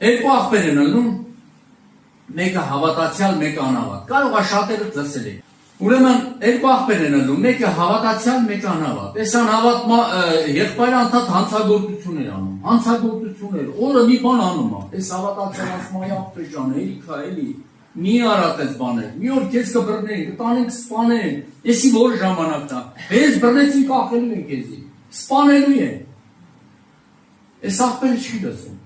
Երկու աղբեր են ելնում, մեկը հավատացյալ, մեկը անհավատ։ Կարող է շատերը ծսել են։ Ուրեմն երկու աղբեր են ելնում, մեկը հավատացյալ, մեկը անհավատ։ Այս անհավատ եղբայրը անդադ հանցագործություններ անում, հանցագործություններ, օրը մի բան անում է։ Այս հավատացյալ ասում է աղբեր ջան, երիքա էլի, մի արած այս բաներ, մի օր քեզ կբռնեն, կտանենք սպանեն, եսի որ ժամանակն է։ Ես բռնեցին կախելու են քեզի, սպանելու են։ Այս աղբերը չի լսում։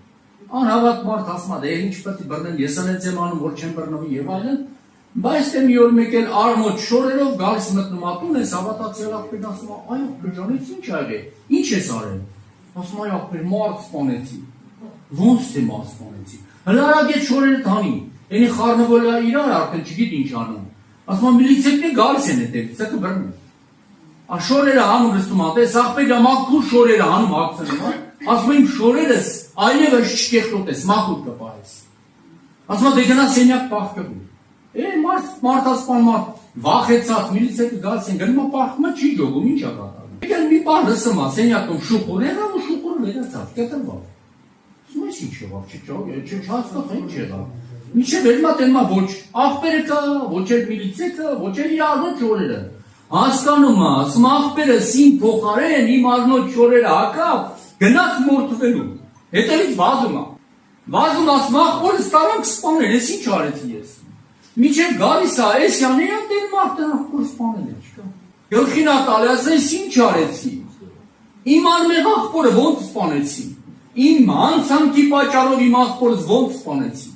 Անհավատ մարդ ասում է, դե ինչ պետք է բռնեմ, ես անեց եմ անում, որ չեմ բռնվի եւ այլն, բայց դե մի օր մեկ էլ արմոտ շորերով գալիս մտնում ատուն, այս հավատացյալ աղբերն ասում է, այո, բջանից ինչ ա եղել, ինչ ես արել։ Ասում է, աղբեր, մարդ սպանեցի։ Ոնց թե մարդ սպանեցի։ Հլարագետ շորերը տանի, այնի խառնվոլ է իրար արդեն չգիտի ինչ անում։ Ասում է, միլիցիաները գալիս են հետևից, սա կբռնում։ Շորերը հանում լսում է, այս աղբերը մաքուր շորերը հանում հագցնում է, ասում եմ շորերս այլևս չկեղտոտես, մաքուր կպահես։ Ասում է, դե գնա սենյակ պահկվի։ Մարդասպան մարդ վախեցած, միլիցիաները գալիս են, գնում է պահկումը, չի ջոգում, ինչ ա կատարում։ Եկել մի բան լսում է, սենյակում շուխուր եղավ ու շուխուրը վերացավ, կտրվավ։ Ասում ես ինչ եղավ, չհասկացա ինչ եղավ։ Մինչև ելմա տենմա ոչ աղբերը կա, ոչ էլ միլիցիա կա, ոչ էլ իր արնոտ շորերը։ Հասկանում է, ասում աղբերս իմ փոխարեն, իմ արնոտ շորերը հակավ, գնաց մորթվելու, հետևից վազում է։ Վազում ասում աղբորս տարանք սպանել, ես ինչ արեցի ես։ Մինչև գալիս է, ես յանեյա տեն մարդն աղբոր սպանել է, չկա։ Գլխին է տալի, ասում ես ինչ արեցի։ Իմ անմեղ աղբորը ոնց սպանեցի։ Իմ հանցանքի պատճառով իմ աղբորս ոնց սպանեցի։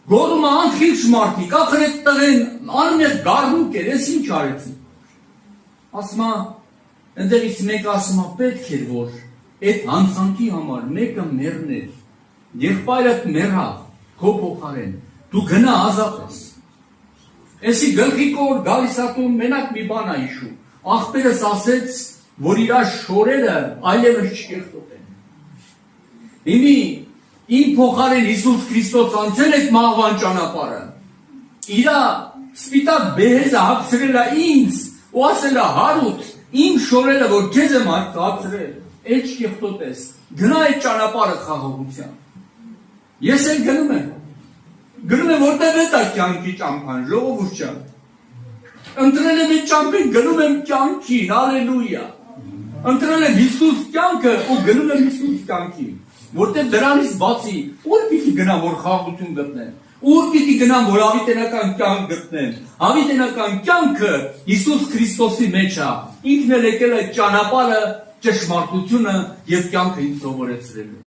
Գորում է անխիղճ մարդիկ, ախր այդ տղեն անմեղ գարնուկ էր, ես ինչ արեցի։ Ասում է, ընդեղից մեկ ասում է, պետք էր, որ այդ հանցանքի համար մեկը մեռներ, եղբայրդ մեռավ, քո փոխարեն, դու գնա ազատ ես։ Էսի գլխի կոր գալիս ատում մենակ մի բան է հիշում, աղբերս ասեց, որ իր շորերը այլևս չկեղտոտեն։ Հիմի իմ փոխարեն Հիսուս Քրիստոս անցել այդ մահվան ճանապարհը։ Իրա սպիտակ բեհեզը հագցրել է ինձ ու ասել է հարութ, իմ շորերը որ քեզ եմ հագցրել, էլ չկեղտոտես, գնա այդ ճանապարհը խաղաղության։ Ես էլ գնում եմ որտեղ է դա կյանքի ճամփան, ժողովուրդ ջան։ Ընտրել եմ այդ ճամփին, գնում եմ կյանքին, հալելույա։ Ընտրել եմ Հիսուս կյանքը ու գնում եմ Հիսուս կյանքին։ Որտեղ դրանից բացի, ուր պիտի գնամ, որ խաղաղություն գտնեմ, ուր պիտի գնամ, որ հավիտենական կյանք գտնեմ, հավիտենական կյանքը Հիսուս Քրիստոսի մեջ է, ինքն էլ եկել է ճանապարհը, ճշմարտությունը և կյանքը ինձ սովորեցրել է։